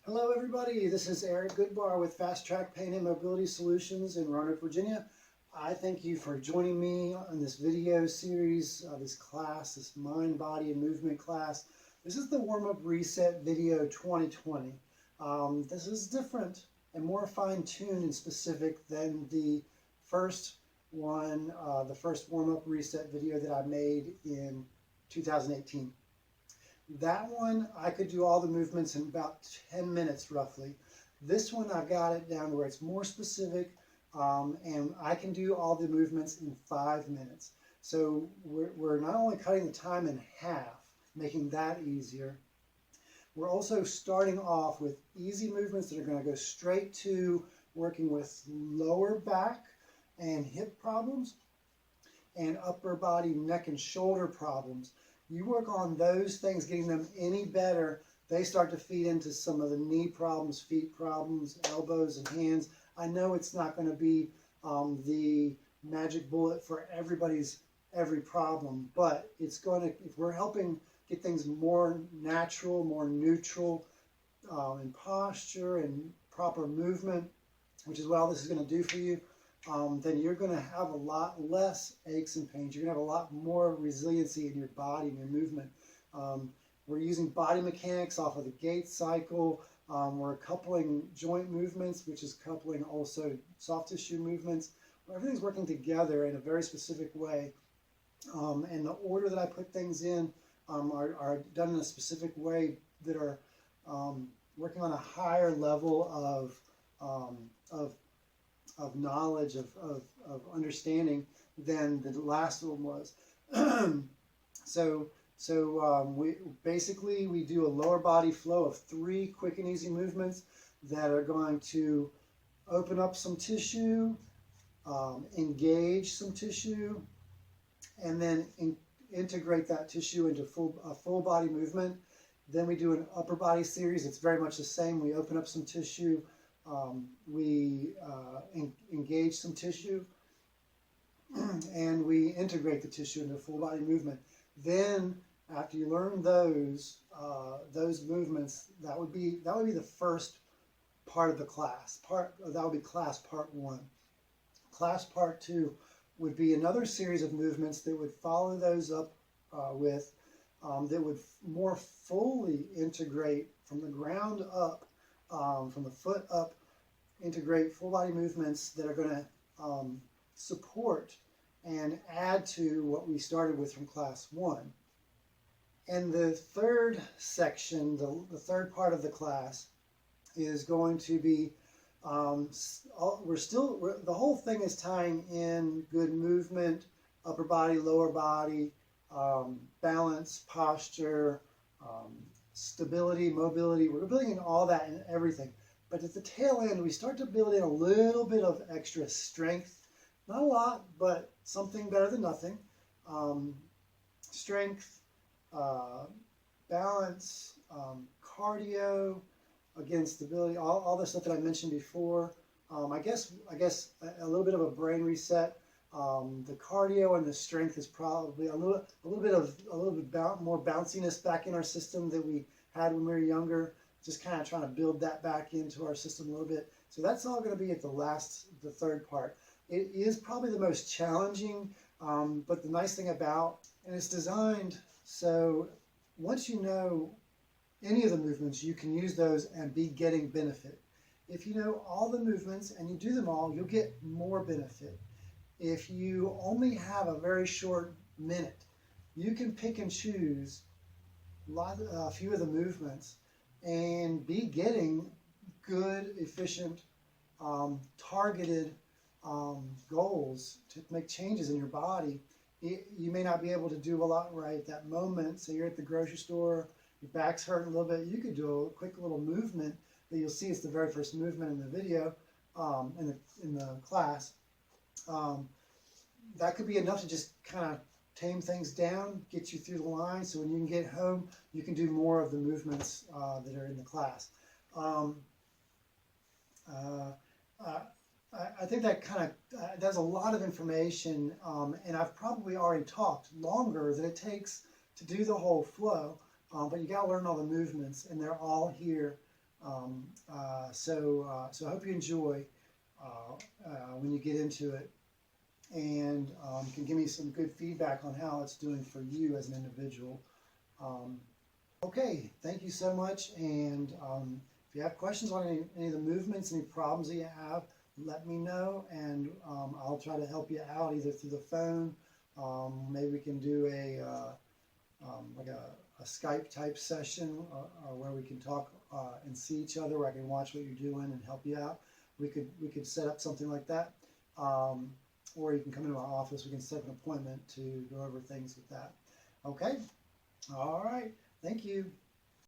Hello everybody, this is Eric Goodbar with Fast Track Pain and Mobility Solutions in Roanoke, Virginia. I thank you for joining me on this video series, this class, this mind, body, and movement class. This is the warm-up reset video 2020. This is different and more fine-tuned and specific than the first one, the first warm-up reset video that I made in 2018. That one, I could do all the movements in about 10 minutes roughly. This one, I've got it down where it's more specific, and I can do all the movements in 5 minutes. So we're not only cutting the time in half, making that easier, we're also starting off with easy movements that are going to go straight to working with lower back and hip problems and upper body, neck, and shoulder problems. You work on those things, getting them any better, they start to feed into some of the knee problems, feet problems, elbows and hands. I know it's not going to be the magic bullet for every problem, but it's going to, if we're helping get things more natural, more neutral in posture and proper movement, which is what all this is going to do for you, then you're going to have a lot less aches and pains. You're going to have a lot more resiliency in your body and your movement. We're using body mechanics off of the gait cycle. We're coupling joint movements, which is coupling also soft tissue movements. Everything's working together in a very specific way. And the order that I put things in are done in a specific way that are working on a higher level of knowledge, of understanding than the last one was. We basically do a lower body flow of 3 quick and easy movements that are going to open up some tissue, engage some tissue, and then integrate that tissue into a full body movement. Then we do an upper body series. It's very much the same. We open up some tissue, we engage some tissue, and we integrate the tissue into full body movement. Then after you learn those movements, that would be the first part of the class. That would be class part 1. Class part 2 would be another series of movements that would follow those up with that would more fully integrate from the ground up, from the foot up, integrate full body movements that are going to support and add to what we started with from class 1. And the third section, the third part of the class, is going to be, the whole thing is tying in good movement, upper body, lower body, balance, posture, stability, mobility. We're building in all that and everything. But at the tail end, we start to build in a little bit of extra strength. Not a lot, but something better than nothing. Strength, balance, cardio, again, stability, all the stuff that I mentioned before. I guess a little bit of a brain reset. The cardio and the strength is probably a little bit more bounciness back in our system that we had when we were younger. Just kind of trying to build that back into our system a little bit. So that's all going to be at the third part. It is probably the most challenging, but the nice thing about, and it's designed so once you know any of the movements, you can use those and be getting benefit. If you know all the movements and you do them all, you'll get more benefit. If you only have a very short minute, you can pick and choose a few of the movements and be getting good, efficient, targeted goals to make changes in your body. You may not be able to do a lot right at that moment. So you're at the grocery store, your back's hurting a little bit. You could do a quick little movement that you'll see. It's the very first movement in the video, in the class. That could be enough to just kind of tame things down, get you through the line, so when you can get home, you can do more of the movements that are in the class. I think that kind of, that's a lot of information, and I've probably already talked longer than it takes to do the whole flow, but you got to learn all the movements, and they're all here So I hope you enjoy when you get into it, and can give me some good feedback on how it's doing for you as an individual. Okay, thank you so much, and if you have questions on any of the movements, any problems that you have, let me know, and I'll try to help you out either through the phone. Maybe we can do like a Skype type session where we can talk and see each other, where I can watch what you're doing and help you out. We could set up something like that, or you can come into our office. We can set an appointment to go over things with that. Okay, all right. Thank you.